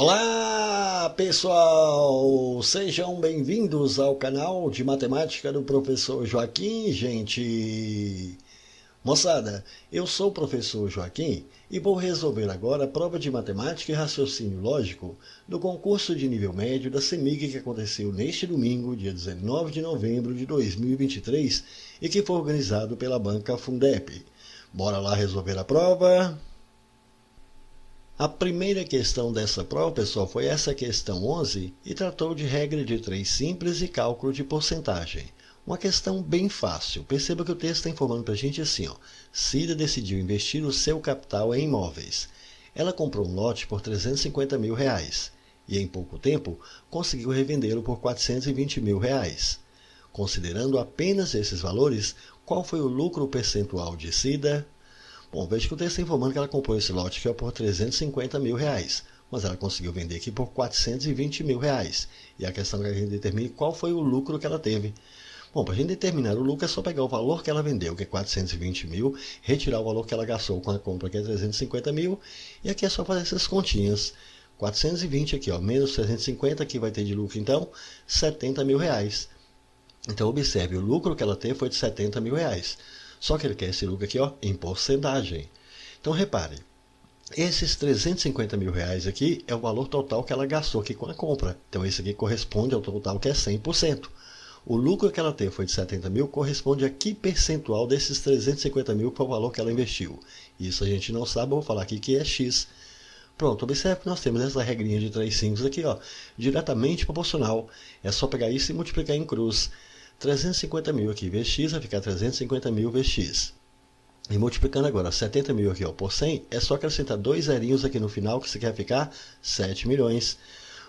Olá, pessoal! Sejam bem-vindos ao canal de matemática do professor Joaquim, gente! Moçada, eu sou o professor Joaquim e vou resolver agora a prova de matemática e raciocínio lógico do concurso de nível médio da CEMIG que aconteceu neste domingo, dia 19 de novembro de 2023 e que foi organizado pela banca Fundep. Bora lá resolver a prova? A primeira questão dessa prova, pessoal, foi essa questão 11 e tratou de regra de 3 simples e cálculo de porcentagem. Uma questão bem fácil. Perceba que o texto está informando para a gente assim, ó. Cida decidiu investir o seu capital em imóveis. Ela comprou um lote por R$350 mil e em pouco tempo conseguiu revendê-lo por R$420 mil. Considerando apenas esses valores, qual foi o lucro percentual de Cida? Bom, veja que o texto está informando que ela comprou esse lote aqui por R$350 mil, mas ela conseguiu vender aqui por R$420 mil. E a questão é que a gente determine qual foi o lucro que ela teve. Bom, para a gente determinar o lucro é só pegar o valor que ela vendeu, que é 420 mil, retirar o valor que ela gastou com a compra, que é 350 mil, e aqui é só fazer essas continhas. 420 aqui, ó, menos 350, aqui vai ter de lucro, então, 70 mil. Então, observe, o lucro que ela teve foi de 70 mil. Só que ele quer esse lucro aqui, ó, em porcentagem. Então, repare, esses 350 mil aqui é o valor total que ela gastou aqui com a compra. Então, esse aqui corresponde ao total que é 100%. O lucro que ela teve foi de 70 mil, corresponde a que percentual desses 350 mil foi o valor que ela investiu. Isso a gente não sabe, eu vou falar aqui que é X. Pronto, observe que nós temos essa regrinha de 3 simples aqui, ó, diretamente proporcional. É só pegar isso e multiplicar em cruz. 350 mil aqui vezes x vai ficar 350 mil vezes x. E multiplicando agora 70 mil aqui, ó, por 100, é só acrescentar 2 zerinhos aqui no final, que isso aqui vai ficar 7 milhões.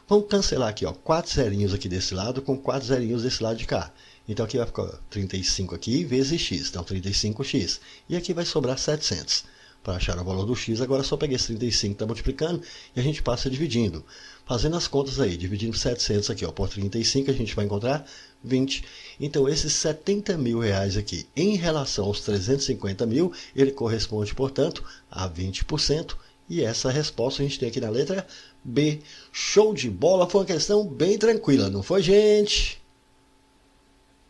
Vamos cancelar aqui, ó, 4 zerinhos aqui desse lado com 4 zerinhos desse lado de cá. Então aqui vai ficar 35 aqui vezes x, então 35x. E aqui vai sobrar 700. Para achar o valor do x, agora é só pegar esse 35 que está multiplicando e a gente passa dividindo. Fazendo as contas aí, dividindo 700 aqui, ó, por 35, a gente vai encontrar 20. Então, esses 70 mil aqui, em relação aos 350 mil, ele corresponde, portanto, a 20%. E essa resposta a gente tem aqui na letra B. Show de bola, foi uma questão bem tranquila, não foi, gente?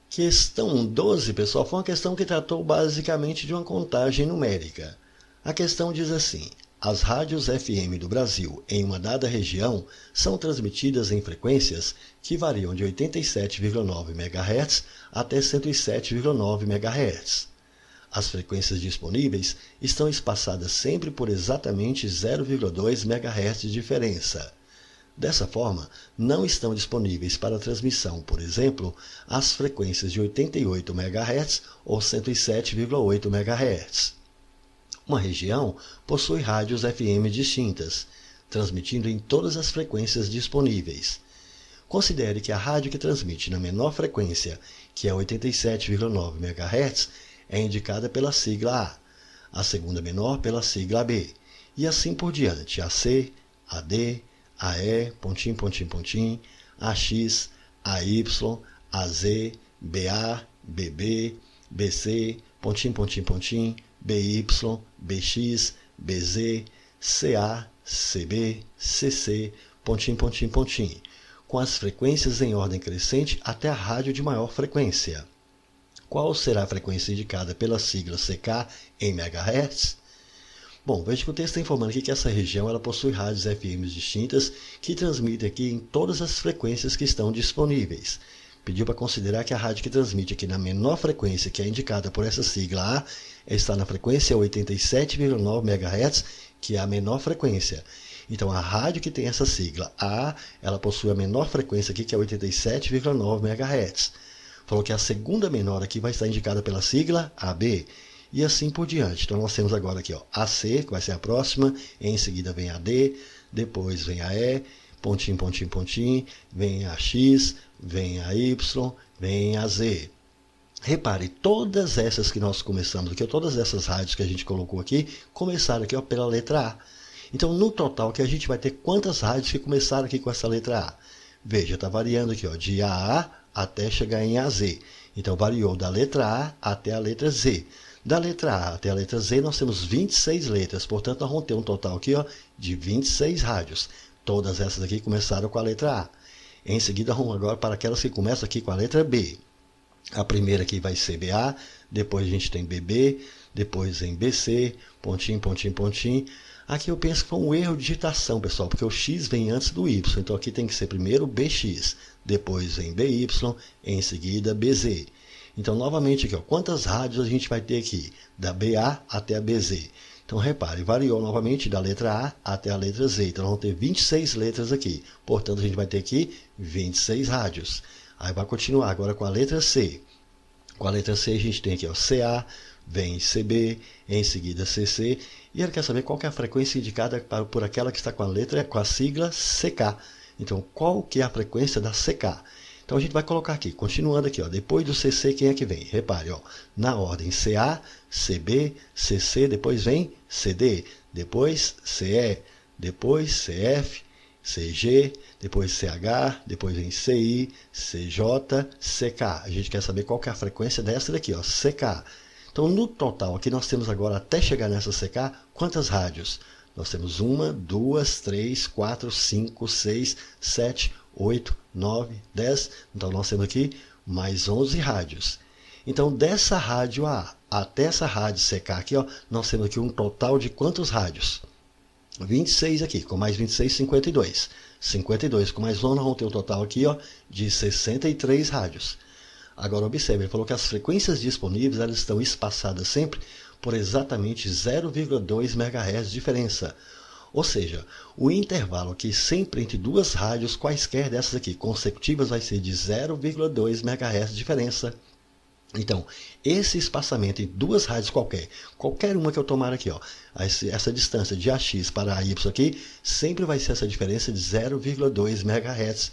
Questão 12, pessoal, foi uma questão que tratou basicamente de uma contagem numérica. A questão diz assim: as rádios FM do Brasil em uma dada região são transmitidas em frequências que variam de 87,9 MHz até 107,9 MHz. As frequências disponíveis estão espaçadas sempre por exatamente 0,2 MHz de diferença. Dessa forma, não estão disponíveis para transmissão, por exemplo, as frequências de 88 MHz ou 107,8 MHz. Uma região possui rádios FM distintas, transmitindo em todas as frequências disponíveis. Considere que a rádio que transmite na menor frequência, que é 87,9 MHz, é indicada pela sigla A, a segunda menor pela sigla B, e assim por diante, AC, AD, AE, pontinho, pontinho, pontinho, AX, AY, AZ, BA, BB, BC, pontinho, pontinho, pontinho, BY, BX, BZ, CA, CB, CC, pontinho, pontinho, pontinho, com as frequências em ordem crescente até a rádio de maior frequência. Qual será a frequência indicada pela sigla CK em MHz? Bom, veja que o texto está informando aqui que essa região ela possui rádios FM distintas que transmitem aqui em todas as frequências que estão disponíveis. Pediu para considerar que a rádio que transmite aqui na menor frequência, que é indicada por essa sigla A, está na frequência 87,9 MHz, que é a menor frequência. Então, a rádio que tem essa sigla A, ela possui a menor frequência aqui, que é 87,9 MHz. Falou que a segunda menor aqui vai estar indicada pela sigla AB, e assim por diante. Então, nós temos agora aqui, ó, AC, que vai ser a próxima, em seguida vem AD, depois vem AE, pontinho, pontinho, pontinho, vem a X, vem a Y, vem a Z. Repare, todas essas que nós começamos aqui, todas essas rádios que a gente colocou aqui, começaram aqui, ó, pela letra A. Então, no total, que a gente vai ter quantas rádios que começaram aqui com essa letra A? Veja, está variando aqui, ó, de AA até chegar em AZ. Então, variou da letra A até a letra Z. Da letra A até a letra Z, nós temos 26 letras. Portanto, nós vamos ter um total aqui, ó, de 26 rádios. Todas essas aqui começaram com a letra A. Em seguida, vamos agora para aquelas que começam aqui com a letra B. A primeira aqui vai ser BA, depois a gente tem BB, depois em BC, pontinho, pontinho, pontinho. Aqui eu penso que foi um erro de digitação, pessoal, porque o X vem antes do Y. Então aqui tem que ser primeiro BX, depois vem BY, em seguida BZ. Então, novamente aqui, ó, quantas rádios a gente vai ter aqui? Da BA até a BZ. Então, repare, variou novamente da letra A até a letra Z. Então, nós vamos ter 26 letras aqui. Portanto, a gente vai ter aqui 26 rádios. Aí vai continuar agora com a letra C. Com a letra C, a gente tem aqui, ó, CA, vem CB, em seguida CC. E ele quer saber qual que é a frequência indicada por aquela que está com a sigla CK. Então, qual que é a frequência da CK? Então, a gente vai colocar aqui, continuando aqui, ó, depois do CC, quem é que vem? Repare, ó, na ordem CA, CB, CC, depois vem CD, depois CE, depois CF, CG, depois CH, depois vem CI, CJ, CK. A gente quer saber qual que é a frequência dessa daqui, ó, CK. Então, no total, aqui nós temos agora, até chegar nessa CK, quantas rádios? Nós temos 1, 2, 3, 4, 5, 6, 7, 8, 9, 10. Então, nós temos aqui mais 11 rádios. Então, dessa rádio A até essa rádio CK aqui, ó, nós temos aqui um total de quantos rádios? 26 aqui, com mais 26, 52. 52 com mais 1, nós vamos ter um total aqui, ó, de 63 rádios. Agora, observe, ele falou que as frequências disponíveis elas estão espaçadas sempre por exatamente 0,2 MHz de diferença. Ou seja, o intervalo aqui sempre entre duas rádios, quaisquer dessas aqui consecutivas, vai ser de 0,2 MHz de diferença. Então, esse espaçamento em duas rádios qualquer uma que eu tomar aqui, ó, essa distância de AX para AY aqui, sempre vai ser essa diferença de 0,2 MHz.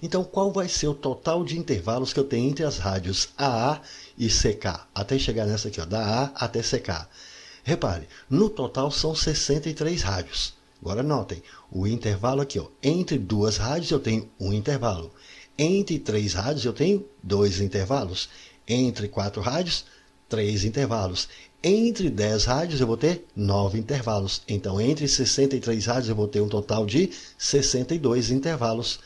Então, qual vai ser o total de intervalos que eu tenho entre as rádios AA e CK, até chegar nessa aqui, ó, da A até CK? Repare, no total são 63 rádios. Agora notem, o intervalo aqui, ó, entre duas rádios eu tenho um intervalo. Entre três rádios eu tenho dois intervalos. Entre 4 rádios, 3 intervalos. Entre 10 rádios eu vou ter 9 intervalos. Então, entre 63 rádios eu vou ter um total de 62 intervalos.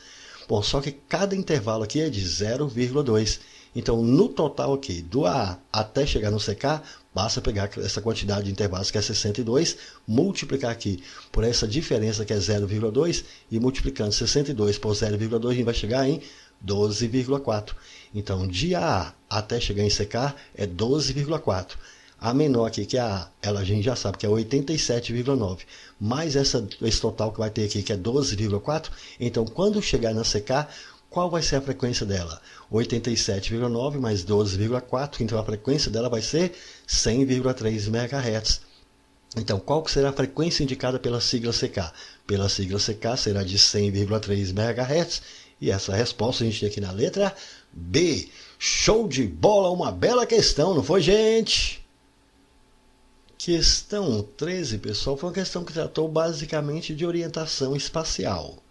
Bom, só que cada intervalo aqui é de 0,2. Então, no total aqui, do AA até chegar no CK, basta pegar essa quantidade de intervalos que é 62, multiplicar aqui por essa diferença que é 0,2 e multiplicando 62 por 0,2, a gente vai chegar em 12,4. Então, de AA até chegar em CK é 12,4. A menor aqui, que é a A, a gente já sabe que é 87,9. Mais esse total que vai ter aqui, que é 12,4. Então, quando chegar na CK, qual vai ser a frequência dela? 87,9 mais 12,4. Então, a frequência dela vai ser 100,3 MHz. Então, qual que será a frequência indicada pela sigla CK? Pela sigla CK será de 100,3 MHz. E essa resposta a gente tem aqui na letra B. Show de bola, uma bela questão, não foi, gente? Questão 13, pessoal, foi uma questão que tratou basicamente de orientação espacial.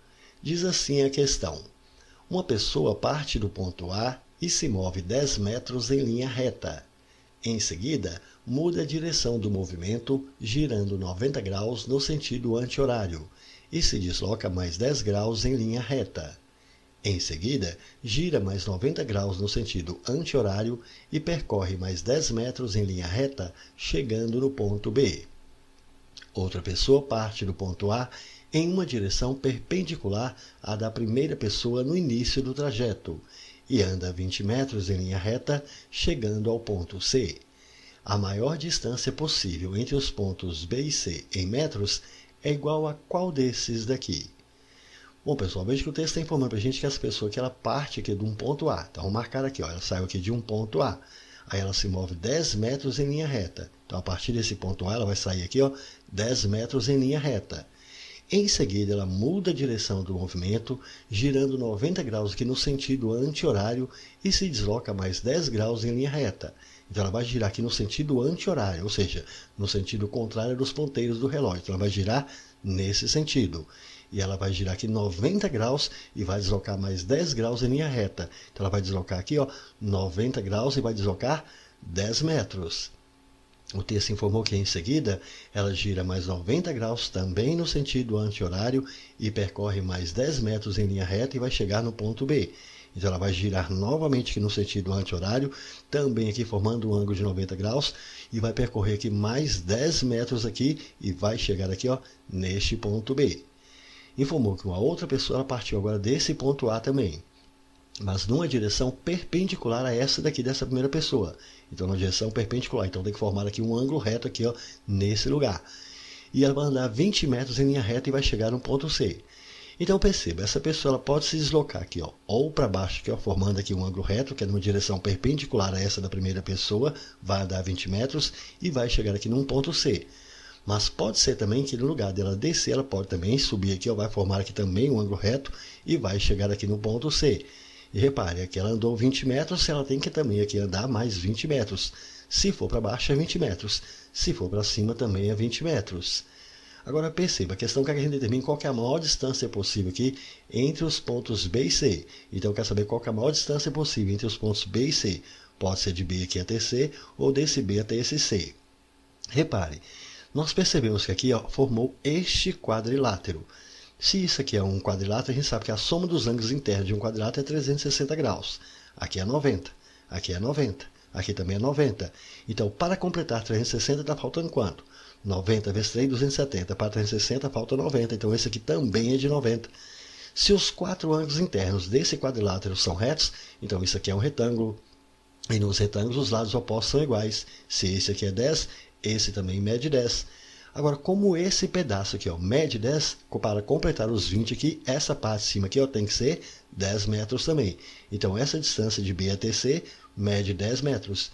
Diz assim a questão: uma pessoa parte do ponto A e se move 10 metros em linha reta. Em seguida, muda a direção do movimento, girando 90 graus no sentido anti-horário, e se desloca mais 10 graus em linha reta. Em seguida, gira mais 90 graus no sentido anti-horário e percorre mais 10 metros em linha reta, chegando no ponto B. Outra pessoa parte do ponto A em uma direção perpendicular à da primeira pessoa no início do trajeto e anda 20 metros em linha reta, chegando ao ponto C. A maior distância possível entre os pontos B e C em metros é igual a qual desses daqui? Bom, pessoal, veja que o texto está informando para a gente que essa pessoa que ela parte aqui de um ponto A. Então, vamos marcar aqui, ó, ela saiu aqui de um ponto A. Aí ela se move 10 metros em linha reta. Então, a partir desse ponto A, ela vai sair aqui, ó, 10 metros em linha reta. Em seguida, ela muda a direção do movimento, girando 90 graus aqui no sentido anti-horário e se desloca mais 10 graus em linha reta. Então, ela vai girar aqui no sentido anti-horário, ou seja, no sentido contrário dos ponteiros do relógio. Então, ela vai girar nesse sentido. E ela vai girar aqui 90 graus e vai deslocar mais 10 graus em linha reta. Então, ela vai deslocar aqui, ó, 90 graus e vai deslocar 10 metros. O texto informou que em seguida ela gira mais 90 graus também no sentido anti-horário e percorre mais 10 metros em linha reta e vai chegar no ponto B. Então ela vai girar novamente aqui no sentido anti-horário, também aqui formando um ângulo de 90 graus e vai percorrer aqui mais 10 metros aqui e vai chegar aqui, ó, neste ponto B. Informou que uma outra pessoa ela partiu agora desse ponto A também, mas numa direção perpendicular a essa daqui dessa primeira pessoa. Então, na direção perpendicular. Então, tem que formar aqui um ângulo reto aqui, ó, nesse lugar. E ela vai andar 20 metros em linha reta e vai chegar no ponto C. Então, perceba, essa pessoa ela pode se deslocar aqui, ó, ou para baixo, aqui, ó, formando aqui um ângulo reto, que é numa direção perpendicular a essa da primeira pessoa, vai andar 20 metros e vai chegar aqui num ponto C. Mas pode ser também que no lugar dela descer, ela pode também subir aqui, ó, vai formar aqui também um ângulo reto e vai chegar aqui no ponto C. E repare, aqui ela andou 20 metros, ela tem que também aqui andar mais 20 metros. Se for para baixo é 20 metros, se for para cima também é 20 metros. Agora perceba, a questão que a gente determina qual que é a maior distância possível aqui entre os pontos B e C. Então quer saber qual que é a maior distância possível entre os pontos B e C. Pode ser de B aqui até C ou desse B até esse C. Repare, nós percebemos que aqui, ó, formou este quadrilátero. Se isso aqui é um quadrilátero, a gente sabe que a soma dos ângulos internos de um quadrilátero é 360 graus. Aqui é 90, aqui é 90, aqui também é 90. Então, para completar 360, está faltando quanto? 90 vezes 3, 270. Para 360, falta 90. Então, esse aqui também é de 90. Se os quatro ângulos internos desse quadrilátero são retos, então isso aqui é um retângulo. E nos retângulos, os lados opostos são iguais. Se esse aqui é 10, esse também mede 10. Agora, como esse pedaço aqui, ó, mede 10, para completar os 20 aqui, essa parte de cima aqui, ó, tem que ser 10 metros também. Então, essa distância de B até C mede 10 metros.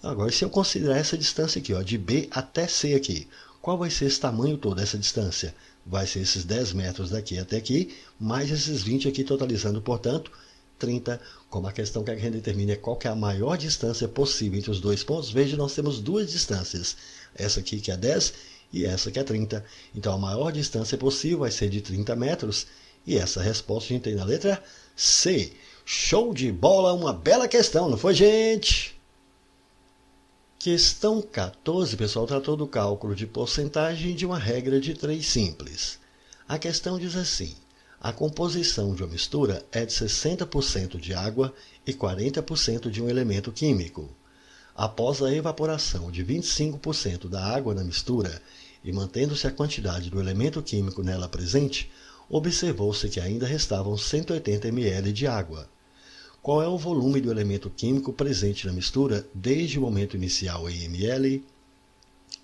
Agora, se eu considerar essa distância aqui, ó, de B até C aqui, qual vai ser esse tamanho todo, essa distância? Vai ser esses 10 metros daqui até aqui, mais esses 20 aqui, totalizando, portanto, 30. Como a questão que a gente determina é qual que é a maior distância possível entre os dois pontos, veja, nós temos duas distâncias. Essa aqui que é 10 e essa que é 30. Então, a maior distância possível vai ser de 30 metros. E essa resposta a gente tem na letra C. Show de bola, uma bela questão, não foi, gente? Questão 14, pessoal, tratou do cálculo de porcentagem de uma regra de 3 simples. A questão diz assim: a composição de uma mistura é de 60% de água e 40% de um elemento químico. Após a evaporação de 25% da água na mistura e mantendo-se a quantidade do elemento químico nela presente, observou-se que ainda restavam 180 ml de água. Qual é o volume do elemento químico presente na mistura desde o momento inicial em ml?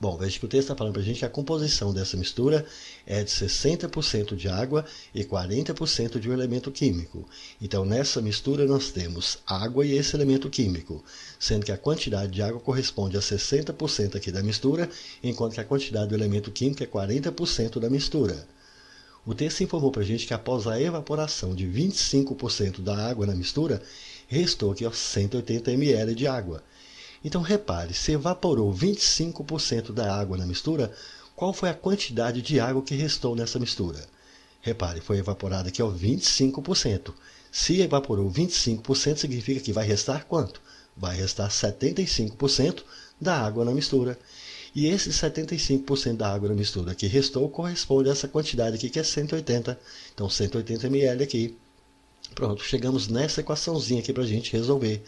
Bom, veja que o texto está falando para a gente que a composição dessa mistura é de 60% de água e 40% de um elemento químico. Então, nessa mistura nós temos água e esse elemento químico, sendo que a quantidade de água corresponde a 60% aqui da mistura, enquanto que a quantidade do elemento químico é 40% da mistura. O texto informou para a gente que após a evaporação de 25% da água na mistura, restou aqui, ó, 180 ml de água. Então, repare, se evaporou 25% da água na mistura, qual foi a quantidade de água que restou nessa mistura? Repare, foi evaporada aqui, ó, 25%. Se evaporou 25%, significa que vai restar quanto? Vai restar 75% da água na mistura. E esse 75% da água na mistura que restou corresponde a essa quantidade aqui, que é 180. Então, 180 ml aqui. Pronto, chegamos nessa equaçãozinha aqui para a gente resolver.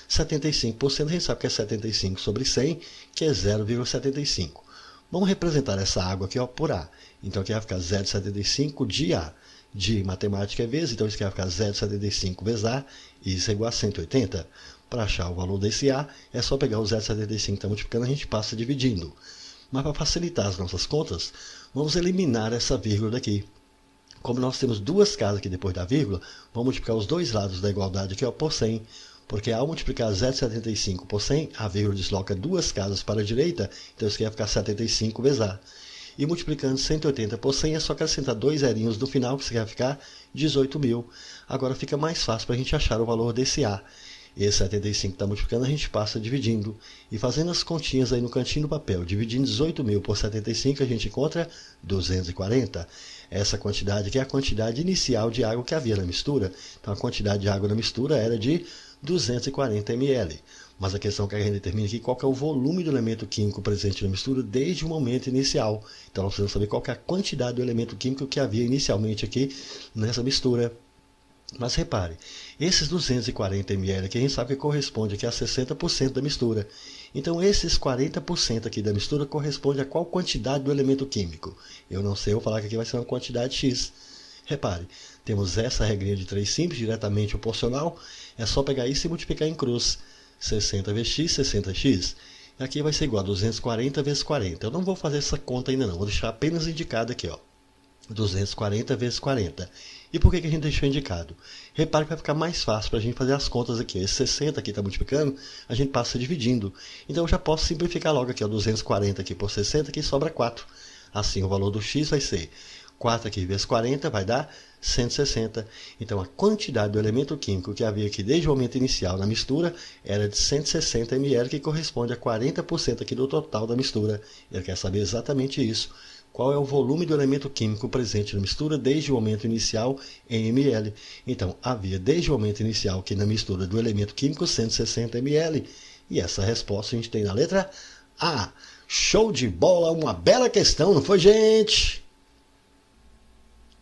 75% a gente sabe que é 75 sobre 100, que é 0,75. Vamos representar essa água aqui, ó, por A. Então aqui vai ficar 0,75 de A. De matemática é vezes, então isso aqui vai ficar 0,75 vezes A, e isso é igual a 180. Para achar o valor desse A, é só pegar o 0,75 que está multiplicando, a gente passa dividindo. Mas para facilitar as nossas contas, vamos eliminar essa vírgula daqui. Como nós temos duas casas aqui depois da vírgula, vamos multiplicar os dois lados da igualdade aqui, ó, por 100. Porque ao multiplicar 0,75 por 100, a vírgula desloca duas casas para a direita, então isso aqui vai ficar 75 vezes A. E multiplicando 180 por 100, é só acrescentar dois zerinhos no final, que isso aqui vai ficar 18.000. Agora fica mais fácil para a gente achar o valor desse A. Esse 75 que está multiplicando, a gente passa dividindo. E fazendo as continhas aí no cantinho do papel, dividindo 18.000 por 75, a gente encontra 240. Essa quantidade aqui é a quantidade inicial de água que havia na mistura. Então a quantidade de água na mistura era de 240 ml. Mas a questão que a gente determina aqui qual que é o volume do elemento químico presente na mistura desde o momento inicial. Então nós precisamos saber qual que é a quantidade do elemento químico que havia inicialmente aqui nessa mistura. Mas repare, esses 240 ml aqui a gente sabe que corresponde aqui a 60% da mistura. Então esses 40% aqui da mistura corresponde a qual quantidade do elemento químico? Eu não sei, eu vou falar que aqui vai ser uma quantidade X. Repare, temos essa regrinha de 3 simples, diretamente proporcional. É só pegar isso e multiplicar em cruz. 60 vezes x, 60x. E aqui vai ser igual a 240 vezes 40. Eu não vou fazer essa conta ainda não, vou deixar apenas indicado aqui, ó. 240 vezes 40. E por que a gente deixou indicado? Repare que vai ficar mais fácil para a gente fazer as contas aqui. Esse 60 aqui está multiplicando, a gente passa dividindo. Então eu já posso simplificar logo aqui, ó, 240 aqui por 60, aqui sobra 4. Assim, o valor do x vai ser 4 aqui vezes 40 vai dar 160. Então a quantidade do elemento químico que havia aqui desde o momento inicial na mistura era de 160 ml, que corresponde a 40% aqui do total da mistura. Ele quer saber exatamente isso. Qual é o volume do elemento químico presente na mistura desde o momento inicial em ml. Então, havia desde o momento inicial aqui na mistura do elemento químico 160 ml. E essa resposta a gente tem na letra A. Show de bola, uma bela questão, não foi, gente?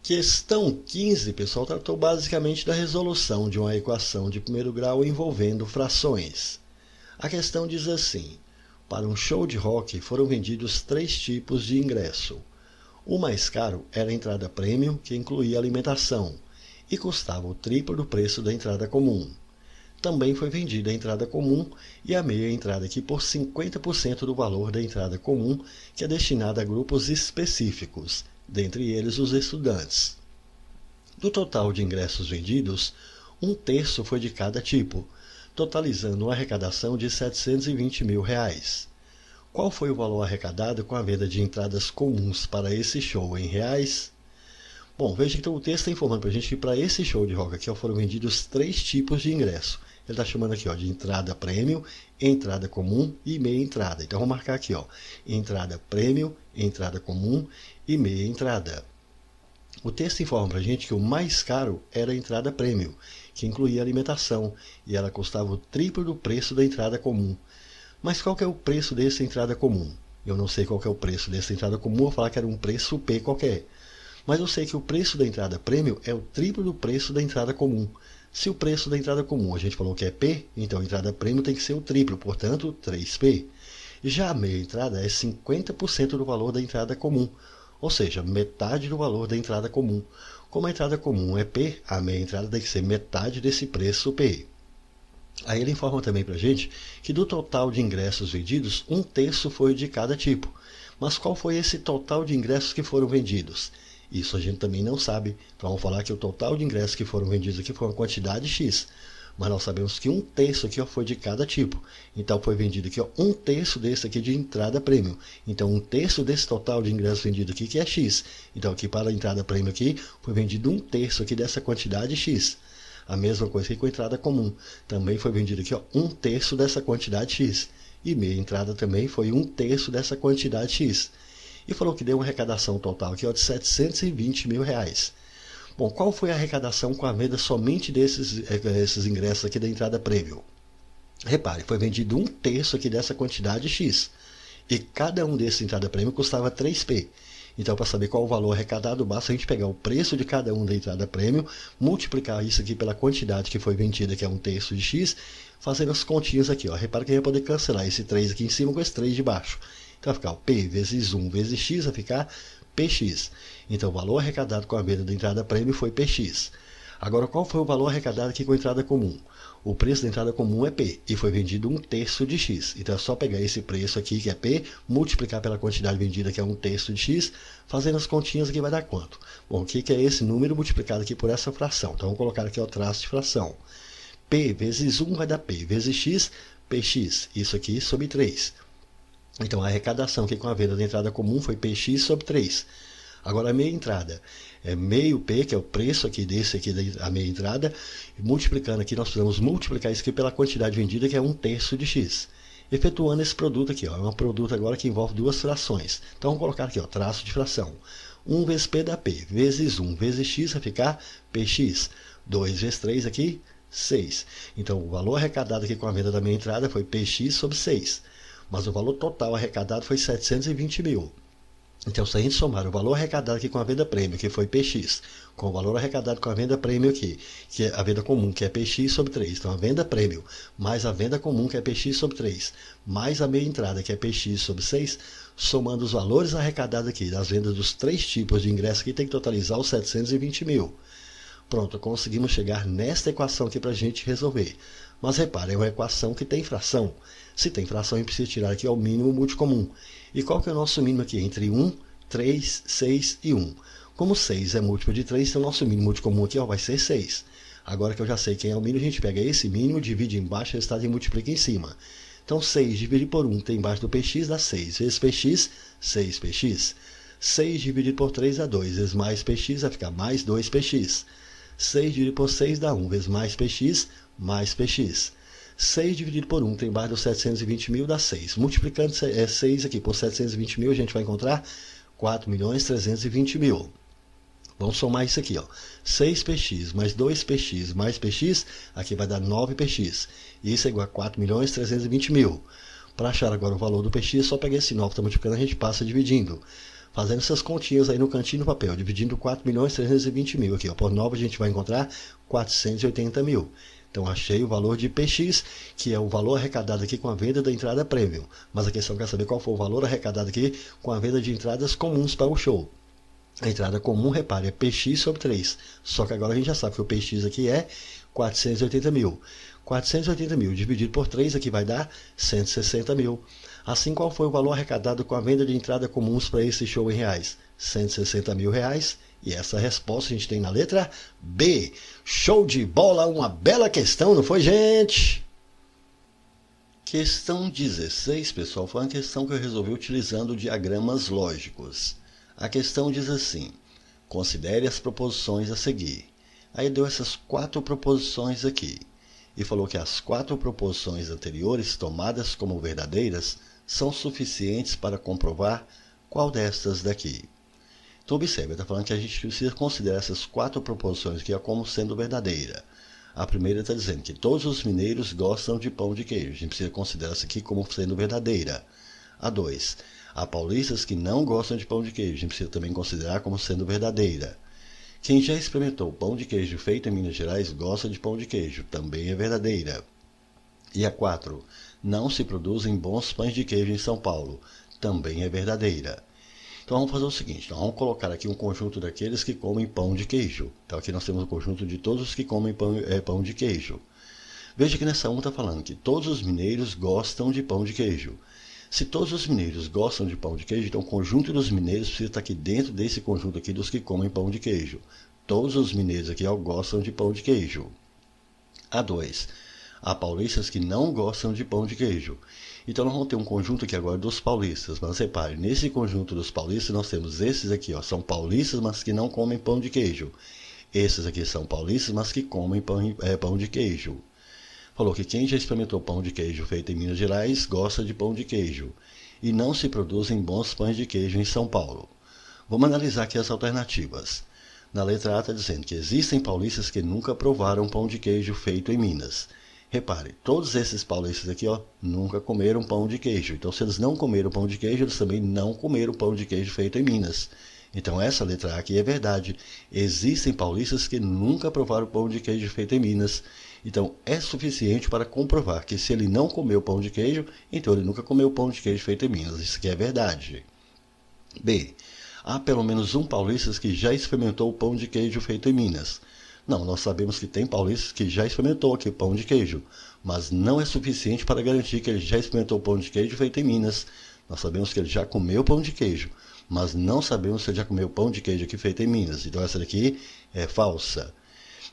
Questão 15, pessoal, tratou basicamente da resolução de uma equação de primeiro grau envolvendo frações. A questão diz assim: para um show de rock foram vendidos 3 tipos de ingresso. O mais caro era a entrada premium, que incluía alimentação, e custava o triplo do preço da entrada comum. Também foi vendida a entrada comum e a meia entrada aqui por 50% do valor da entrada comum, que é destinada a grupos específicos, dentre eles os estudantes. Do total de ingressos vendidos, 1/3 foi de cada tipo, totalizando uma arrecadação de R$ 720 mil. Qual foi o valor arrecadado com a venda de entradas comuns para esse show em reais? Bom, veja que então, o texto está informando para a gente que para esse show de rock aqui ó, foram vendidos 3 tipos de ingresso. Ele está chamando aqui ó, de entrada premium, entrada comum e meia entrada. Então, vamos marcar aqui, ó, entrada premium, entrada comum e meia entrada. O texto informa para a gente que o mais caro era a entrada premium, que incluía alimentação, e ela custava o triplo do preço da entrada comum. Mas qual que é o preço dessa entrada comum? Eu não sei qual que é o preço dessa entrada comum, vou falar que era um preço P qualquer. Mas eu sei que o preço da entrada premium é o triplo do preço da entrada comum. Se o preço da entrada comum a gente falou que é P, então a entrada premium tem que ser o triplo, portanto 3P. Já a meia entrada é 50% do valor da entrada comum, ou seja, metade do valor da entrada comum. Como a entrada comum é P, a meia entrada tem que ser metade desse preço P. Aí ele informa também para a gente que do total de ingressos vendidos, 1/3 foi de cada tipo. Mas qual foi esse total de ingressos que foram vendidos? Isso a gente também não sabe. Então vamos falar que o total de ingressos que foram vendidos aqui foi uma quantidade X. Mas nós sabemos que 1/3 aqui ó, foi de cada tipo. Então foi vendido aqui ó, 1/3 desse aqui de entrada premium. Então 1/3 desse total de ingressos vendido aqui que é X. Então aqui para a entrada premium aqui foi vendido 1/3 aqui dessa quantidade X. A mesma coisa que com a entrada comum. Também foi vendido aqui ó, 1/3 dessa quantidade X. E meia entrada também foi 1/3 dessa quantidade X. E falou que deu uma arrecadação total aqui ó, de R$ 720 mil. Bom, qual foi a arrecadação com a venda somente desses ingressos aqui da entrada premium? Repare, foi vendido 1/3 aqui dessa quantidade X. E cada um desses entrada premium custava 3P. Então, para saber qual o valor arrecadado, basta a gente pegar o preço de cada um da entrada premium, multiplicar isso aqui pela quantidade que foi vendida, que é 1/3 de X, fazendo as continhas aqui. Ó. Repara que a gente vai poder cancelar esse 3 aqui em cima com esse 3 de baixo. Então vai ficar o P vezes 1 vezes X, vai ficar PX. Então o valor arrecadado com a venda da entrada premium foi PX. Agora qual foi o valor arrecadado aqui com a entrada comum? O preço da entrada comum é P e foi vendido 1/3 de X. Então é só pegar esse preço aqui que é P, multiplicar pela quantidade vendida que é 1/3 de X, fazendo as continhas aqui vai dar quanto? Bom, o que é esse número multiplicado aqui por essa fração? Então vamos colocar aqui o traço de fração. P vezes 1 vai dar P vezes X, PX. Isso aqui sobre 3. Então a arrecadação aqui com a venda da entrada comum foi PX sobre 3. Agora a meia entrada é meio P, que é o preço aqui desse aqui da meia entrada, multiplicando aqui, nós precisamos multiplicar isso aqui pela quantidade vendida, que é 1/3 de X. Efetuando esse produto aqui, ó, é um produto agora que envolve duas frações. Então vamos colocar aqui, ó, traço de fração. 1 vezes P dá P, vezes 1 vezes X vai ficar PX. 2 vezes 3 aqui, 6. Então, o valor arrecadado aqui com a venda da minha entrada foi PX sobre 6. Mas o valor total arrecadado foi 720 mil. Então, se a gente somar o valor arrecadado aqui com a venda prêmio, que foi PX, com o valor arrecadado com a venda prêmio aqui, que é a venda comum, que é PX sobre 3. Então, a venda prêmio mais a venda comum, que é PX sobre 3, mais a meia entrada, que é PX sobre 6, somando os valores arrecadados aqui das vendas dos 3 tipos de ingresso aqui, tem que totalizar os 720 mil. Pronto, conseguimos chegar nesta equação aqui para a gente resolver. Mas repare, é uma equação que tem fração. Se tem fração, a gente precisa tirar aqui o mínimo múltiplo comum. E qual que é o nosso mínimo aqui? Entre 1, 3, 6 e 1. Como 6 é múltiplo de 3, então o nosso mínimo múltiplo comum aqui vai ser 6. Agora que eu já sei quem é o mínimo, a gente pega esse mínimo, divide embaixo, resultado e multiplica em cima. Então 6 dividido por 1 tem embaixo do px dá 6 vezes px, 6px. 6 dividido por 3 dá 2 vezes mais px vai ficar mais 2px. 6 dividido por 6 dá 1 vezes mais px, mais px. 6 dividido por 1 tem embaixo dos 720 mil dá 6. Multiplicando 6 aqui por 720 mil, a gente vai encontrar 4.320.000. Vamos somar isso aqui, ó. 6px mais 2px mais px, aqui vai dar 9px. Isso é igual a 4.320.000. Para achar agora o valor do px, é só pegar esse 9 que está multiplicando, a gente passa dividindo. Fazendo essas continhas aí no cantinho do papel, dividindo 4.320.000 aqui, ó. Por 9 a gente vai encontrar 480 mil. Então, achei o valor de PX, que é o valor arrecadado aqui com a venda da entrada premium. Mas a questão quer saber qual foi o valor arrecadado aqui com a venda de entradas comuns para o show. A entrada comum, repare, é PX sobre 3. Só que agora a gente já sabe que o PX aqui é 480 mil. 480 mil dividido por 3 aqui vai dar 160 mil. Assim, qual foi o valor arrecadado com a venda de entrada comuns para esse show em reais? 160 mil reais. E essa resposta a gente tem na letra B. Show de bola, uma bela questão, não foi, gente? Questão 16, pessoal, foi uma questão que eu resolvi utilizando diagramas lógicos. A questão diz assim: considere as proposições a seguir. Aí deu essas 4 proposições aqui. E falou que as 4 proposições anteriores, tomadas como verdadeiras, são suficientes para comprovar qual destas daqui. Então, observe, está falando que a gente precisa considerar essas 4 proposições aqui como sendo verdadeira. A primeira está dizendo que todos os mineiros gostam de pão de queijo. A gente precisa considerar essa aqui como sendo verdadeira. A 2, há paulistas que não gostam de pão de queijo. A gente precisa também considerar como sendo verdadeira. Quem já experimentou pão de queijo feito em Minas Gerais gosta de pão de queijo. Também é verdadeira. E a 4, não se produzem bons pães de queijo em São Paulo. Também é verdadeira. Então vamos fazer o seguinte, nós vamos colocar aqui um conjunto daqueles que comem pão de queijo. Então aqui nós temos o conjunto de todos os que comem pão de queijo. Veja que nessa 1 está falando que todos os mineiros gostam de pão de queijo. Se todos os mineiros gostam de pão de queijo, então o conjunto dos mineiros precisa estar aqui dentro desse conjunto aqui dos que comem pão de queijo. Todos os mineiros aqui gostam de pão de queijo. A 2, há paulistas que não gostam de pão de queijo. Então nós vamos ter um conjunto aqui agora dos paulistas, mas repare, nesse conjunto dos paulistas nós temos esses aqui, ó, são paulistas, mas que não comem pão de queijo. Esses aqui são paulistas, mas que comem pão de queijo. Falou que quem já experimentou pão de queijo feito em Minas Gerais gosta de pão de queijo. E não se produzem bons pães de queijo em São Paulo. Vamos analisar aqui as alternativas. Na letra A está dizendo que existem paulistas que nunca provaram pão de queijo feito em Minas. Repare, todos esses paulistas aqui, ó, nunca comeram pão de queijo. Então, se eles não comeram pão de queijo, eles também não comeram pão de queijo feito em Minas. Então, essa letra A aqui é verdade. Existem paulistas que nunca provaram pão de queijo feito em Minas. Então, é suficiente para comprovar que se ele não comeu pão de queijo, então ele nunca comeu pão de queijo feito em Minas. Isso aqui é verdade. B, há pelo menos um paulista que já experimentou o pão de queijo feito em Minas. Não, nós sabemos que tem paulistas que já experimentou aqui pão de queijo, mas não é suficiente para garantir que ele já experimentou pão de queijo feito em Minas. Nós sabemos que ele já comeu pão de queijo, mas não sabemos se ele já comeu pão de queijo aqui feito em Minas. Então essa daqui é falsa.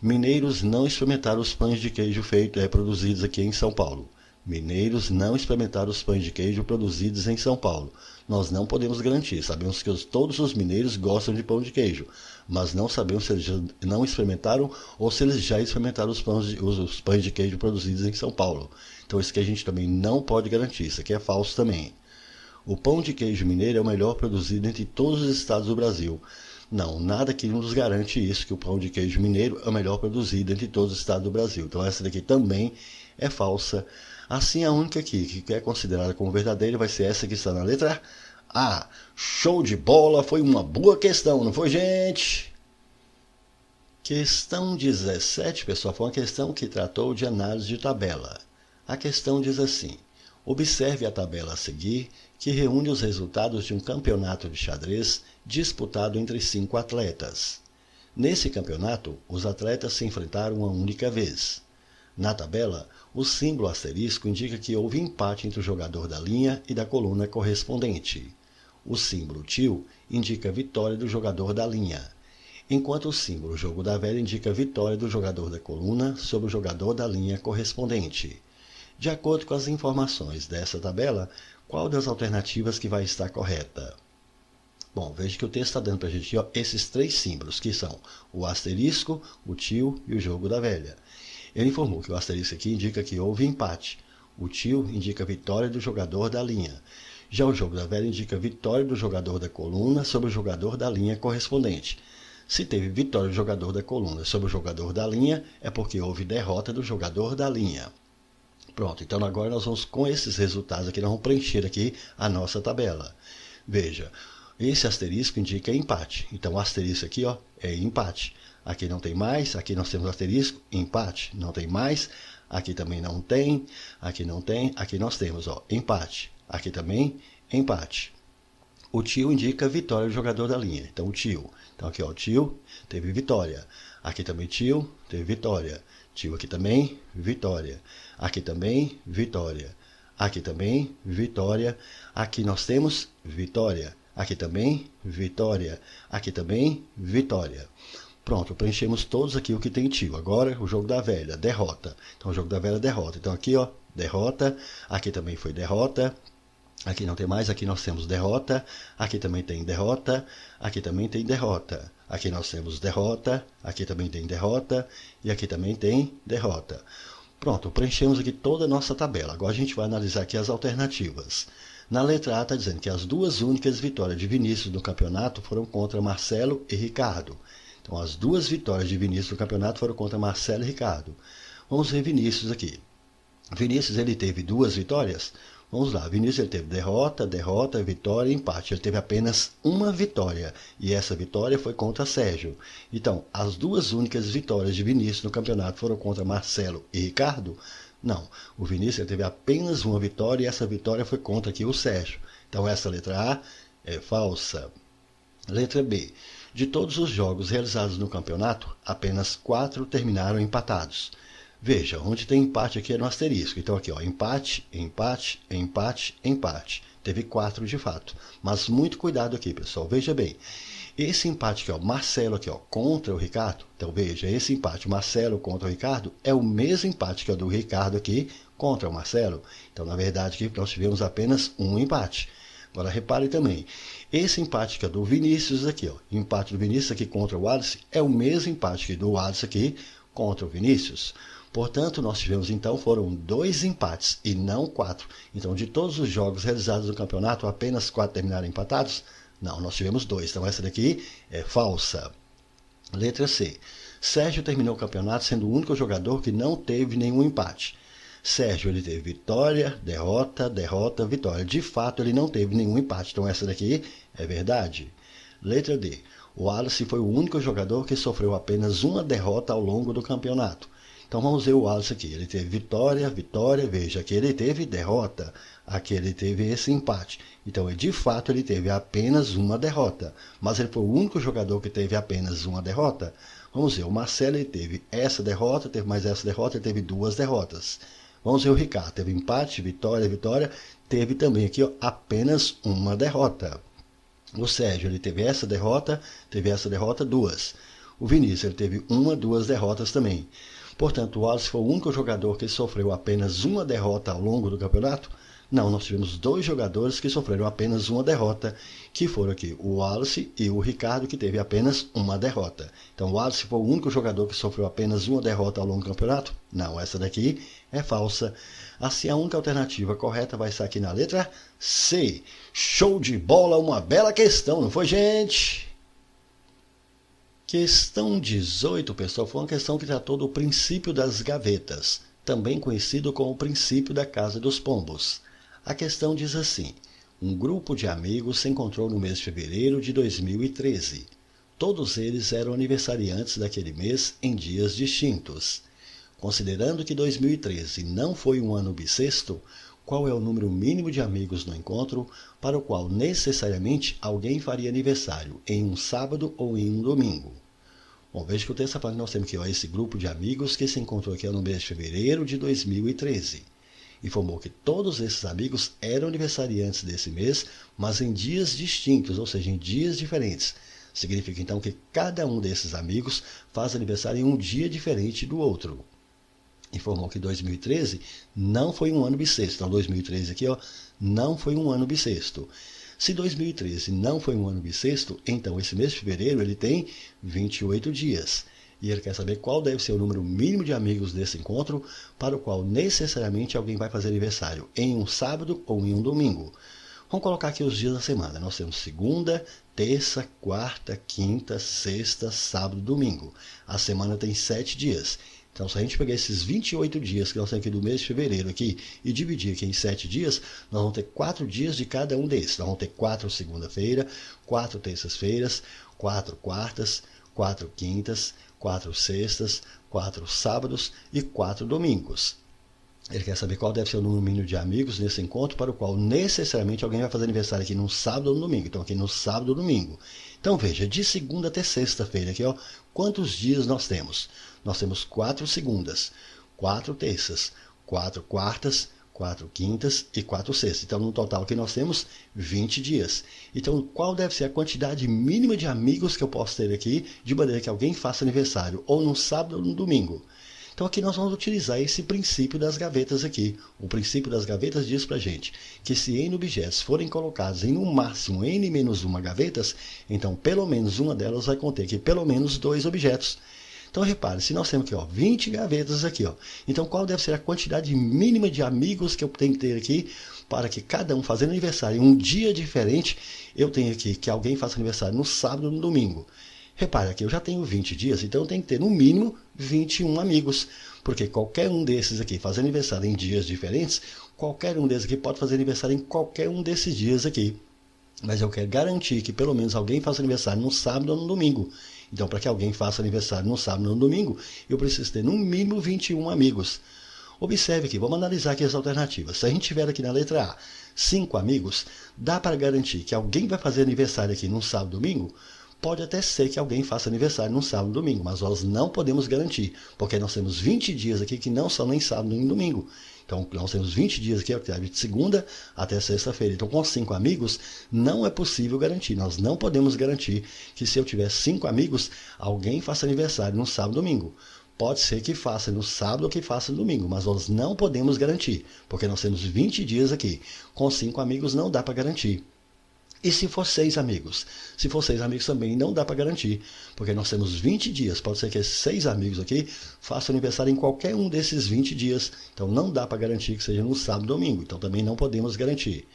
Mineiros não experimentaram os pães de queijo produzidos aqui em São Paulo. Mineiros não experimentaram os pães de queijo produzidos em São Paulo. Nós não podemos garantir. Sabemos que todos os mineiros gostam de pão de queijo, mas não sabemos se eles já não experimentaram ou se eles já experimentaram os pães de queijo produzidos em São Paulo. Então isso que a gente também não pode garantir. Isso aqui é falso também. O pão de queijo mineiro é o melhor produzido entre todos os estados do Brasil. Não, nada que nos garante isso, que o pão de queijo mineiro é o melhor produzido entre todos os estados do Brasil. Então essa daqui também é falsa. Assim, a única aqui que é considerada como verdadeira vai ser essa que está na letra A. Show de bola, foi uma boa questão, não foi, gente? Questão 17, pessoal, foi uma questão que tratou de análise de tabela. A questão diz assim: observe a tabela a seguir, que reúne os resultados de um campeonato de xadrez disputado entre 5 atletas. Nesse campeonato, os atletas se enfrentaram uma única vez. Na tabela, o símbolo asterisco indica que houve empate entre o jogador da linha e da coluna correspondente. O símbolo tio indica a vitória do jogador da linha, enquanto o símbolo jogo da velha indica a vitória do jogador da coluna sobre o jogador da linha correspondente. De acordo com as informações dessa tabela, qual das alternativas que vai estar correta? Bom, veja que o texto está dando para a gente esses 3 símbolos, que são o asterisco, o tio e o jogo da velha. Ele informou que o asterisco aqui indica que houve empate. O tio indica a vitória do jogador da linha. Já o jogo da velha indica a vitória do jogador da coluna sobre o jogador da linha correspondente. Se teve vitória do jogador da coluna sobre o jogador da linha, é porque houve derrota do jogador da linha. Pronto, então agora nós vamos com esses resultados aqui, nós vamos preencher aqui a nossa tabela. Veja, esse asterisco indica empate. Então o asterisco aqui é empate. Aqui não tem mais, aqui nós temos asterisco, empate. Não tem mais, aqui também não tem, aqui não tem, aqui nós temos empate. Aqui também, empate. O tio indica a vitória do jogador da linha. Então o tio. Então aqui o tio teve vitória. Aqui também tio teve vitória. Tio aqui também, vitória. Aqui também, vitória. Aqui também, vitória. Aqui nós temos vitória. Aqui também, vitória. Aqui também, vitória. Pronto, preenchemos todos aqui o que tem tio. Agora, o jogo da velha, derrota. Então, o jogo da velha, derrota. Então, aqui, derrota. Aqui também foi derrota. Aqui não tem mais, aqui nós temos derrota. Aqui também tem derrota. Aqui também tem derrota. Aqui nós temos derrota. Aqui também tem derrota. E aqui também tem derrota. Pronto, preenchemos aqui toda a nossa tabela. Agora a gente vai analisar aqui as alternativas. Na letra A está dizendo que as 2 únicas vitórias de Vinícius no campeonato foram contra Marcelo e Ricardo. Então, as 2 vitórias de Vinícius no campeonato foram contra Marcelo e Ricardo. Vamos ver Vinícius aqui. Vinícius, ele teve 2 vitórias? Vamos lá, Vinícius ele teve derrota, vitória e empate. Ele teve apenas uma vitória, e essa vitória foi contra Sérgio. Então, as 2 únicas vitórias de Vinícius no campeonato foram contra Marcelo e Ricardo? Não, o Vinícius ele teve apenas uma vitória, e essa vitória foi contra aqui o Sérgio. Então, essa letra A é falsa. Letra B. De todos os jogos realizados no campeonato, apenas 4 terminaram empatados. Veja, onde tem empate aqui é no asterisco. Então aqui, empate, empate, empate, empate. Teve 4 de fato. Mas muito cuidado aqui, pessoal. Veja bem, esse empate aqui, Marcelo aqui, contra o Ricardo. Então veja, esse empate, Marcelo contra o Ricardo, é o mesmo empate que é o do Ricardo aqui contra o Marcelo. Então, na verdade, aqui nós tivemos apenas um empate. Agora, repare também, esse empate que é do Vinícius aqui, empate do Vinícius aqui contra o Wallace, é o mesmo empate que do Wallace aqui contra o Vinícius. Portanto, nós tivemos, então, foram 2 empates e não 4. Então, de todos os jogos realizados no campeonato, apenas 4 terminaram empatados? Não, nós tivemos 2. Então, essa daqui é falsa. Letra C. Sérgio terminou o campeonato sendo o único jogador que não teve nenhum empate. Sérgio, ele teve vitória, derrota, derrota, vitória. De fato, ele não teve nenhum empate. Então, essa daqui é verdade. Letra D. O Wallace foi o único jogador que sofreu apenas uma derrota ao longo do campeonato. Então, vamos ver o Wallace aqui. Ele teve vitória, vitória. Veja, aqui ele teve derrota. Aqui ele teve esse empate. Então, de fato, ele teve apenas uma derrota. Mas ele foi o único jogador que teve apenas uma derrota. Vamos ver, o Marcelo ele teve essa derrota, teve mais essa derrota, ele teve 2 derrotas. Vamos ver o Ricardo, teve empate, vitória, vitória, teve também aqui apenas uma derrota. O Sérgio, ele teve essa derrota, 2. O Vinícius, ele teve 1, 2 derrotas também. Portanto, o Wallace foi o único jogador que sofreu apenas uma derrota ao longo do campeonato? Não, nós tivemos 2 jogadores que sofreram apenas uma derrota, que foram aqui o Wallace e o Ricardo, que teve apenas uma derrota. Então, o Wallace foi o único jogador que sofreu apenas uma derrota ao longo do campeonato? Não, essa daqui é falsa. Assim, a única alternativa correta vai estar aqui na letra C. Show de bola, uma bela questão, não foi, gente? Questão 18, pessoal, foi uma questão que tratou do princípio das gavetas, também conhecido como o princípio da casa dos pombos. A questão diz assim: um grupo de amigos se encontrou no mês de fevereiro de 2013. Todos eles eram aniversariantes daquele mês em dias distintos. Considerando que 2013 não foi um ano bissexto, qual é o número mínimo de amigos no encontro para o qual necessariamente alguém faria aniversário em um sábado ou em um domingo? Bom, veja que o texto está falando que nós temos aqui esse grupo de amigos que se encontrou aqui no mês de fevereiro de 2013. Informou que todos esses amigos eram aniversariantes desse mês, mas em dias distintos, ou seja, em dias diferentes. Significa então que cada um desses amigos faz aniversário em um dia diferente do outro. Informou que 2013 não foi um ano bissexto. Então, 2013 aqui, não foi um ano bissexto. Se 2013 não foi um ano bissexto, então esse mês de fevereiro ele tem 28 dias. E ele quer saber qual deve ser o número mínimo de amigos desse encontro para o qual necessariamente alguém vai fazer aniversário em um sábado ou em um domingo. Vamos colocar aqui os dias da semana. Nós temos segunda, terça, quarta, quinta, sexta, sábado, domingo. A semana tem 7 dias. Então, se a gente pegar esses 28 dias que nós temos aqui do mês de fevereiro aqui e dividir aqui em 7 dias, nós vamos ter 4 dias de cada um desses. Nós vamos ter 4 segunda-feira, 4 terças-feiras, 4 quartas, 4 quintas, 4 sextas, 4 sábados e 4 domingos. Ele quer saber qual deve ser o número mínimo de amigos nesse encontro para o qual necessariamente alguém vai fazer aniversário aqui no sábado ou no domingo. Então, aqui no sábado ou domingo. Então, veja, de segunda até sexta-feira aqui, quantos dias nós temos? Nós temos 4 segundas, 4 terças, 4 quartas, 4 quintas e 4 sextas. Então, no total aqui nós temos 20 dias. Então, qual deve ser a quantidade mínima de amigos que eu posso ter aqui, de maneira que alguém faça aniversário ou no sábado ou no domingo? Então aqui nós vamos utilizar esse princípio das gavetas aqui. O princípio das gavetas diz para a gente que se N objetos forem colocados em no máximo N-1 gavetas, então pelo menos uma delas vai conter aqui pelo menos 2 objetos. Então repare, se nós temos aqui 20 gavetas aqui, então qual deve ser a quantidade mínima de amigos que eu tenho que ter aqui para que cada um fazendo aniversário em um dia diferente, eu tenho aqui que alguém faça aniversário no sábado ou no domingo. Repare aqui, eu já tenho 20 dias, então eu tenho que ter no mínimo 21 amigos, porque qualquer um desses aqui faz aniversário em dias diferentes, qualquer um desses aqui pode fazer aniversário em qualquer um desses dias aqui. Mas eu quero garantir que pelo menos alguém faça aniversário no sábado ou no domingo. Então, para que alguém faça aniversário no sábado ou no domingo, eu preciso ter no mínimo 21 amigos. Observe aqui, vamos analisar aqui as alternativas. Se a gente tiver aqui na letra A 5 amigos, dá para garantir que alguém vai fazer aniversário aqui no sábado ou domingo? Pode até ser que alguém faça aniversário no sábado e domingo, mas nós não podemos garantir, porque nós temos 20 dias aqui que não são nem sábado nem domingo. Então, nós temos 20 dias aqui, de segunda até sexta-feira. Então, com 5 amigos, não é possível garantir. Nós não podemos garantir que se eu tiver 5 amigos, alguém faça aniversário no sábado e domingo. Pode ser que faça no sábado ou que faça no domingo, mas nós não podemos garantir, porque nós temos 20 dias aqui. Com 5 amigos não dá para garantir. E se for 6 amigos? Se for 6 amigos também não dá para garantir, porque nós temos 20 dias. Pode ser que esses 6 amigos aqui façam aniversário em qualquer um desses 20 dias. Então não dá para garantir que seja no sábado ou domingo. Então também não podemos garantir.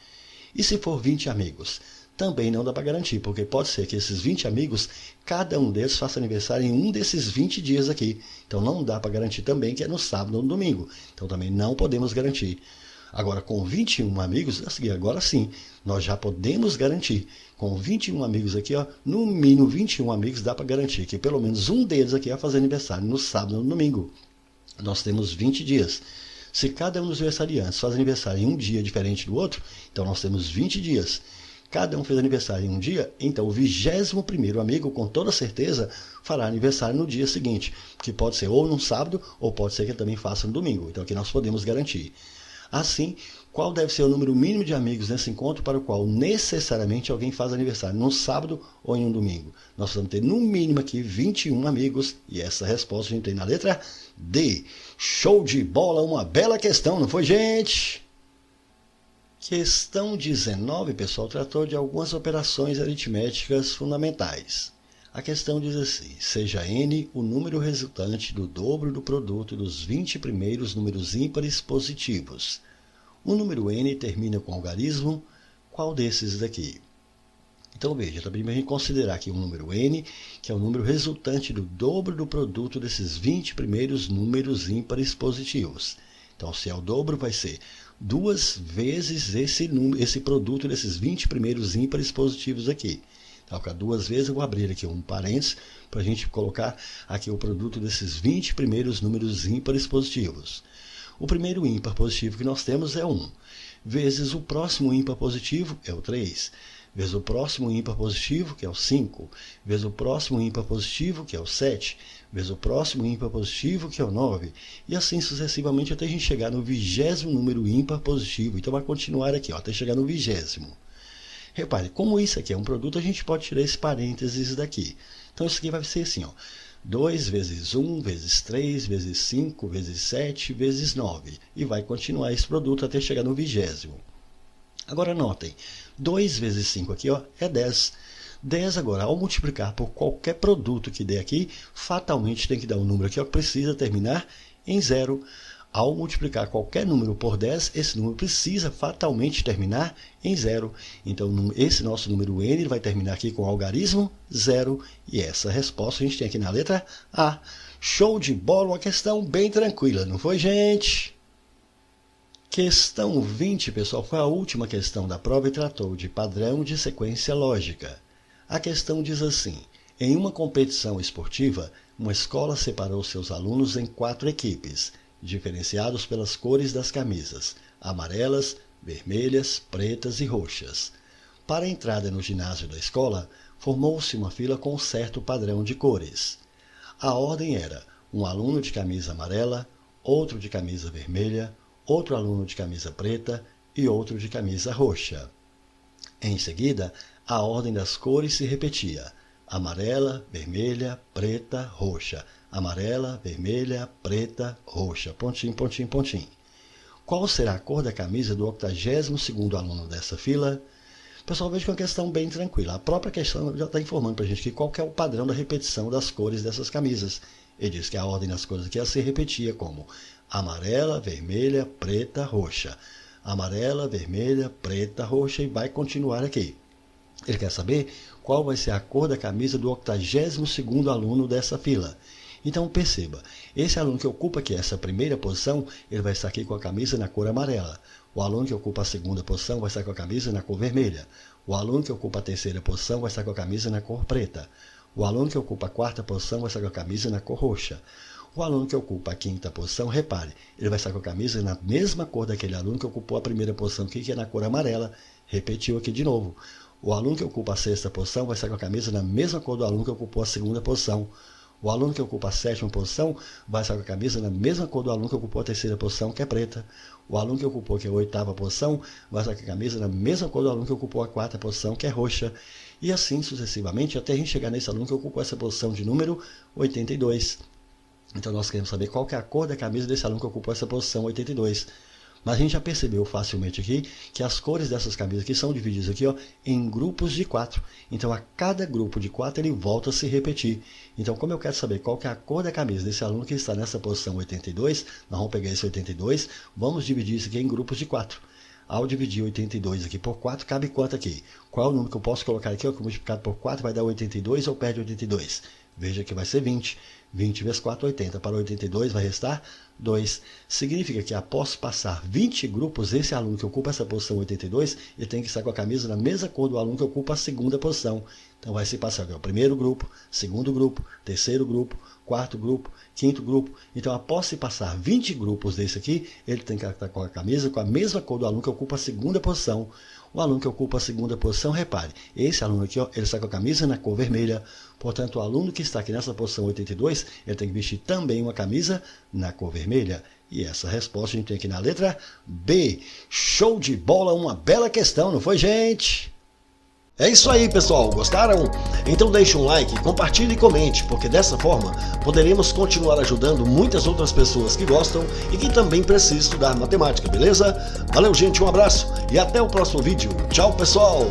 E se for 20 amigos? Também não dá para garantir, porque pode ser que esses 20 amigos, cada um deles faça aniversário em um desses 20 dias aqui. Então não dá para garantir também que é no sábado ou no domingo. Então também não podemos garantir. Agora, com 21 amigos, agora sim, nós já podemos garantir. Com 21 amigos aqui, no mínimo 21 amigos, dá para garantir que pelo menos um deles aqui vai fazer aniversário no sábado ou no domingo. Nós temos 20 dias. Se cada um dos aniversariantes faz aniversário em um dia diferente do outro, então nós temos 20 dias. Cada um fez aniversário em um dia, então o 21º amigo, com toda certeza, fará aniversário no dia seguinte, que pode ser ou no sábado, ou pode ser que ele também faça no domingo. Então aqui nós podemos garantir. Assim, qual deve ser o número mínimo de amigos nesse encontro para o qual necessariamente alguém faz aniversário no sábado ou em um domingo? Nós vamos ter no mínimo aqui 21 amigos e essa resposta a gente tem na letra D. Show de bola, uma bela questão, não foi, gente? Questão 19, pessoal, tratou de algumas operações aritméticas fundamentais. A questão diz assim: seja n o número resultante do dobro do produto dos 20 primeiros números ímpares positivos. O número n termina com algarismo, qual desses daqui? Então veja, também a gente considerar aqui um número n, que é o número resultante do dobro do produto desses 20 primeiros números ímpares positivos. Então se é o dobro, vai ser 2 vezes esse produto desses 20 primeiros ímpares positivos aqui. Então, para 2 vezes, eu vou abrir aqui um parênteses para a gente colocar aqui o produto desses 20 primeiros números ímpares positivos. O primeiro ímpar positivo que nós temos é 1, vezes o próximo ímpar positivo é o 3, vezes o próximo ímpar positivo, que é o 5, vezes o próximo ímpar positivo, que é o 7, vezes o próximo ímpar positivo, que é o 9, e assim sucessivamente até a gente chegar no 20º número ímpar positivo. Então vai continuar aqui, ó, até chegar no 20º. Repare, como isso aqui é um produto, a gente pode tirar esse parênteses daqui. Então isso aqui vai ser assim, ó, 2 vezes 1, vezes 3, vezes 5, vezes 7, vezes 9. E vai continuar esse produto até chegar no 20º. Agora notem, 2 vezes 5 aqui, ó, é 10. 10 agora, ao multiplicar por qualquer produto que der aqui, fatalmente tem que dar um número aqui, ó, que precisa terminar em 0. Ao multiplicar qualquer número por 10, esse número precisa fatalmente terminar em 0. Então, esse nosso número n vai terminar aqui com o algarismo 0. E essa resposta a gente tem aqui na letra A. Show de bola, uma questão bem tranquila, não foi, gente? Questão 20, pessoal, foi a última questão da prova e tratou de padrão de sequência lógica. A questão diz assim: em uma competição esportiva, uma escola separou seus alunos em 4 equipes, diferenciados pelas cores das camisas, amarelas, vermelhas, pretas e roxas. Para a entrada no ginásio da escola, formou-se uma fila com um certo padrão de cores. A ordem era um aluno de camisa amarela, outro de camisa vermelha, outro aluno de camisa preta e outro de camisa roxa. Em seguida, a ordem das cores se repetia: amarela, vermelha, preta, roxa. Amarela, vermelha, preta, roxa. Pontinho, pontinho, pontinho. Qual será a cor da camisa do 82º aluno dessa fila? Pessoal, veja que é uma questão bem tranquila. A própria questão já está informando para a gente que qual que é o padrão da repetição das cores dessas camisas. Ele diz que a ordem das cores aqui se repetia como amarela, vermelha, preta, roxa. Amarela, vermelha, preta, roxa e vai continuar aqui. Ele quer saber qual vai ser a cor da camisa do 82º aluno dessa fila. Então perceba, esse aluno que ocupa aqui essa primeira posição, ele vai estar aqui com a camisa na cor amarela. O aluno que ocupa a segunda posição vai estar com a camisa na cor vermelha. O aluno que ocupa a terceira posição vai estar com a camisa na cor preta. O aluno que ocupa a quarta posição vai estar com a camisa na cor roxa. O aluno que ocupa a quinta posição, repare, ele vai estar com a camisa na mesma cor daquele aluno que ocupou a primeira posição aqui, que é na cor amarela. Repetiu aqui de novo. O aluno que ocupa a sexta posição vai estar com a camisa na mesma cor do aluno que ocupou a segunda posição. O aluno que ocupa a sétima posição vai estar com a camisa na mesma cor do aluno que ocupou a terceira posição, que é preta. O aluno que ocupou aqui a oitava posição vai estar com a camisa na mesma cor do aluno que ocupou a quarta posição, que é roxa. E assim sucessivamente, até a gente chegar nesse aluno que ocupou essa posição de número 82. Então nós queremos saber qual que é a cor da camisa desse aluno que ocupou essa posição 82. Mas a gente já percebeu facilmente aqui que as cores dessas camisas aqui são divididas aqui, ó, em grupos de 4. Então, a cada grupo de 4 ele volta a se repetir. Então, como eu quero saber qual que é a cor da camisa desse aluno que está nessa posição 82, nós vamos pegar esse 82, vamos dividir isso aqui em grupos de 4. Ao dividir 82 aqui por 4, cabe quanto aqui? Qual é o número que eu posso colocar aqui, ó, que multiplicado por 4 vai dar 82 ou perde 82? Veja que vai ser 20. 20 vezes 4, 80. Para 82 vai restar 2. Significa que após passar 20 grupos, esse aluno que ocupa essa posição 82, ele tem que estar com a camisa na mesma cor do aluno que ocupa a segunda posição. Então vai se passar o primeiro grupo, segundo grupo, terceiro grupo, quarto grupo, quinto grupo. Então após se passar 20 grupos desse aqui, ele tem que estar com a camisa com a mesma cor do aluno que ocupa a segunda posição. O aluno que ocupa a segunda posição, repare, esse aluno aqui, ó, ele está com a camisa na cor vermelha. Portanto, o aluno que está aqui nessa posição 82, ele tem que vestir também uma camisa na cor vermelha. E essa resposta a gente tem aqui na letra B. Show de bola, uma bela questão, não foi, gente? É isso aí, pessoal. Gostaram? Então deixe um like, compartilhe e comente, porque dessa forma poderemos continuar ajudando muitas outras pessoas que gostam e que também precisam estudar matemática, beleza? Valeu, gente, um abraço e até o próximo vídeo. Tchau, pessoal!